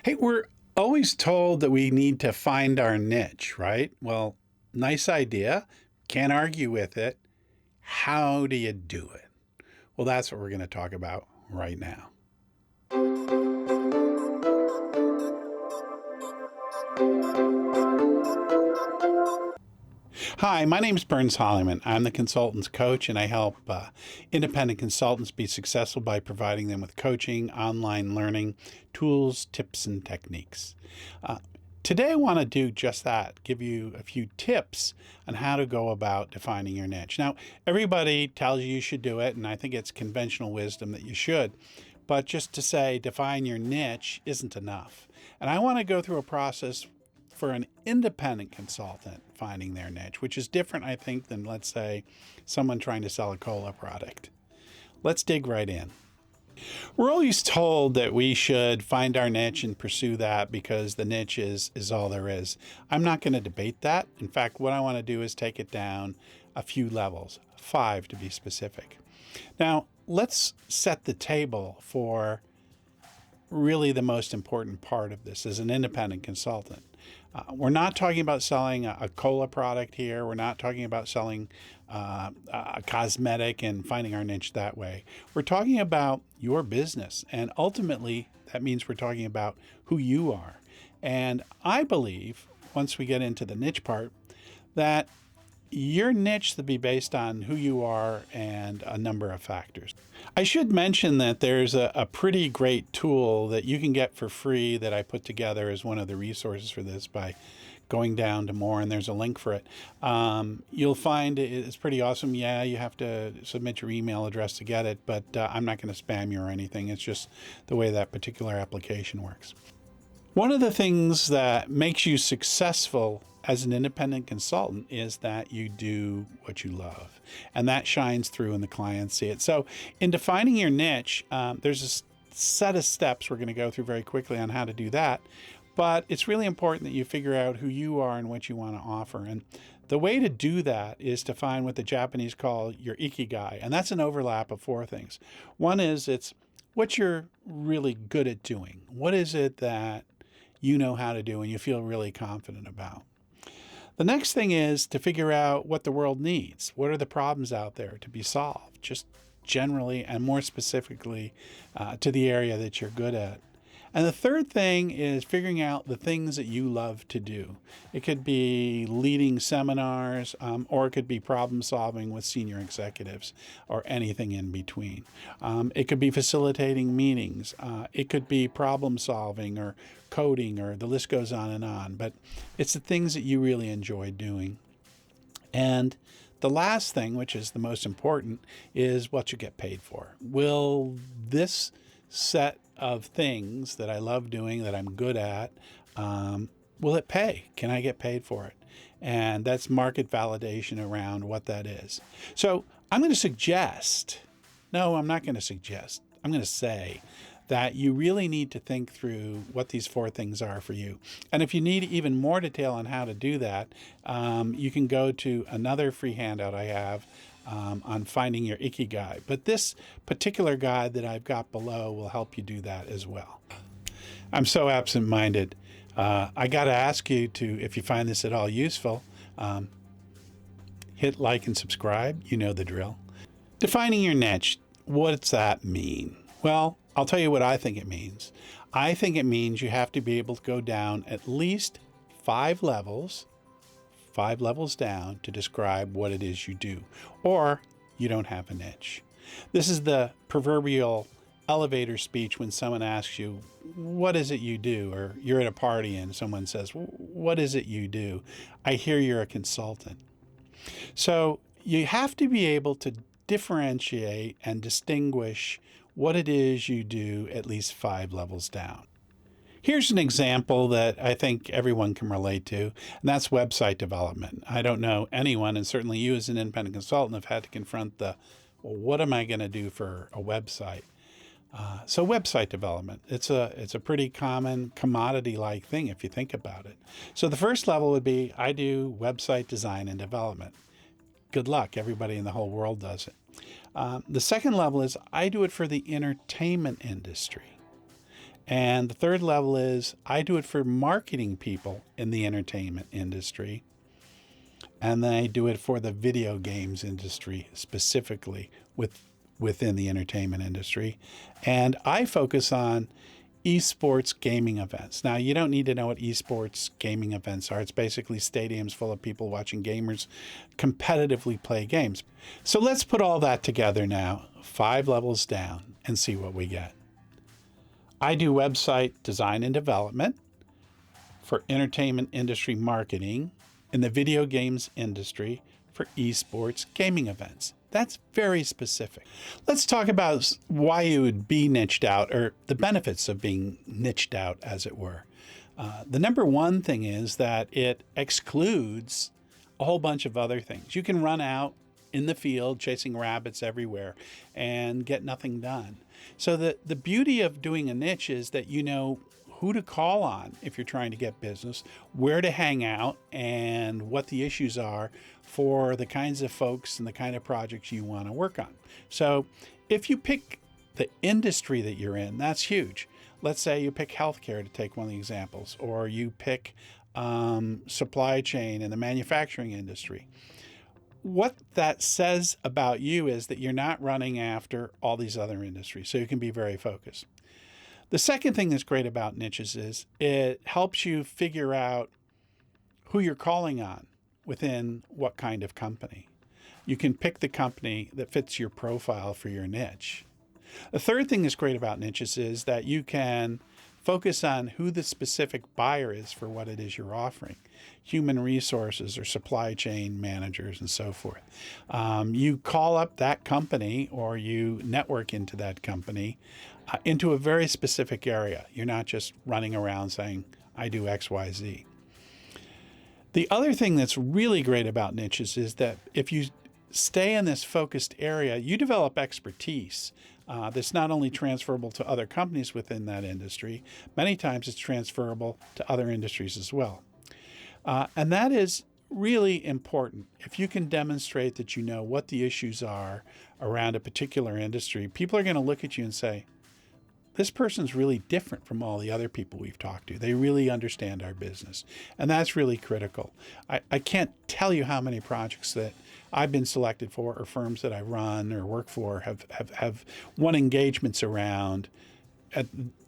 Hey, we're always told that we need to find our niche, right? Well, nice idea. Can't argue with it. How do you do it? Well, that's what we're going to talk about right now. Hi, my name is Burns Hollyman. I'm the consultants coach, and I help independent consultants be successful by providing them with coaching, online learning, tools, tips, and techniques. Today, I want to do just that, give you a few tips on how to go about defining your niche. Now, everybody tells you should do it, and I think it's conventional wisdom that you should. But just to say define your niche isn't enough. And I want to go through a process for an independent consultant finding their niche, which is different, I think, than, let's say, someone trying to sell a cola product. Let's dig right in. We're always told that we should find our niche and pursue that because the niche is all there is. I'm not going to debate that. In fact, what I want to do is take it down a few levels, 5 to be specific. Now, let's set the table for really the most important part of this as an independent consultant. We're not talking about selling a cola product here. We're not talking about selling a cosmetic and finding our niche that way. We're talking about your business. And ultimately, that means we're talking about who you are. And I believe, once we get into the niche part, that your niche should be based on who you are and a number of factors. I should mention that there's a pretty great tool that you can get for free that I put together as one of the resources for this by going down to more, and there's a link for it. You'll find it's pretty awesome. Yeah, you have to submit your email address to get it, but I'm not going to spam you or anything. It's just the way that particular application works. One of the things that makes you successful as an independent consultant is that you do what you love, and that shines through and the clients see it. So in defining your niche, there's a set of steps we're going to go through very quickly on how to do that, but it's really important that you figure out who you are and what you want to offer. And the way to do that is to find what the Japanese call your Ikigai, and that's an overlap of 4 things. One is it's what you're really good at doing. What is it that you know how to do and you feel really confident about? The next thing is to figure out what the world needs. What are the problems out there to be solved, just generally and more specifically to the area that you're good at. And the third thing is figuring out the things that you love to do. It could be leading seminars, or it could be problem solving with senior executives, or anything in between. It could be facilitating meetings. It could be problem solving or coding, or the list goes on and on. But it's the things that you really enjoy doing. And the last thing, which is the most important, is what you get paid for. Will this set of things that I love doing, that I'm good at, will it pay? Can I get paid for it? And that's market validation around what that is. So I'm going to suggest, no, I'm not going to suggest, I'm going to say that you really need to think through what these 4 things are for you. And if you need even more detail on how to do that, you can go to another free handout I have on finding your Ikigai. But this particular guide that I've got below will help you do that as well. I'm so absent-minded. I got to ask you to, if you find this at all useful, hit like and subscribe. You know the drill. Defining your niche, what's that mean? Well, I'll tell you what I think it means. I think it means you have to be able to go down at least 5 levels down to describe what it is you do, or you don't have a niche. This is the proverbial elevator speech when someone asks you, what is it you do? Or you're at a party and someone says, what is it you do? I hear you're a consultant. So you have to be able to differentiate and distinguish what it is you do at least 5 levels down. Here's an example that I think everyone can relate to, and that's website development. I don't know anyone, and certainly you as an independent consultant have had to confront well, what am I going to do for a website? So website development, it's a pretty common commodity-like thing if you think about it. So the first level would be, I do website design and development. Good luck, everybody in the whole world does it. The second level is, I do it for the entertainment industry. And the third level is I do it for marketing people in the entertainment industry. And then I do it for the video games industry, specifically within the entertainment industry. And I focus on esports gaming events. Now, you don't need to know what esports gaming events are. It's basically stadiums full of people watching gamers competitively play games. So let's put all that together now, 5 levels down, and see what we get. I do website design and development for entertainment industry marketing in the video games industry for esports gaming events. That's very specific. Let's talk about why you would be niched out, or the benefits of being niched out, as it were. The number one thing is that it excludes a whole bunch of other things. You can run out in the field chasing rabbits everywhere and get nothing done. So the beauty of doing a niche is that you know who to call on if you're trying to get business, where to hang out, and what the issues are for the kinds of folks and the kind of projects you want to work on. So if you pick the industry that you're in, that's huge. Let's say you pick healthcare to take one of the examples, or you pick supply chain in the manufacturing industry. What that says about you is that you're not running after all these other industries, so you can be very focused. The second thing that's great about niches is it helps you figure out who you're calling on within what kind of company. You can pick the company that fits your profile for your niche. The third thing that's great about niches is that you can focus on who the specific buyer is for what it is you're offering. Human resources or supply chain managers and so forth. You call up that company or you network into that company into a very specific area. You're not just running around saying, I do X, Y, Z. The other thing that's really great about niches is that if you stay in this focused area, you develop expertise that's not only transferable to other companies within that industry, many times it's transferable to other industries as well. And that is really important. If you can demonstrate that you know what the issues are around a particular industry, people are going to look at you and say, this person's really different from all the other people we've talked to. They really understand our business. And that's really critical. I can't tell you how many projects that I've been selected for, or firms that I run or work for have won engagements around.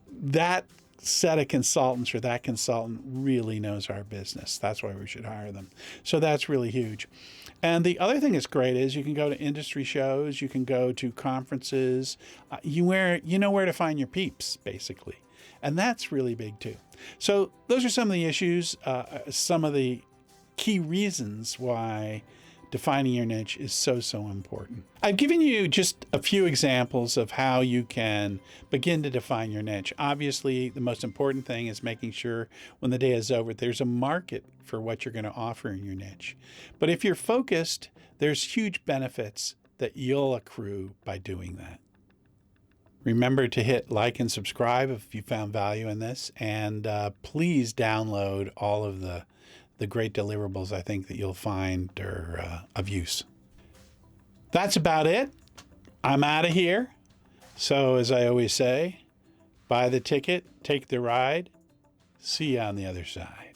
That set of consultants or that consultant really knows our business. That's why we should hire them. So that's really huge. And the other thing that's great is you can go to industry shows, you can go to conferences, you know where to find your peeps, basically. And that's really big too. So those are some of the issues, some of the key reasons why defining your niche is so important. I've given you just a few examples of how you can begin to define your niche. Obviously, the most important thing is making sure when the day is over, there's a market for what you're going to offer in your niche. But if you're focused, there's huge benefits that you'll accrue by doing that. Remember to hit like and subscribe if you found value in this, and please download all of the great deliverables I think that you'll find are of use. That's about it. I'm out of here. So as I always say, buy the ticket, take the ride. See you on the other side.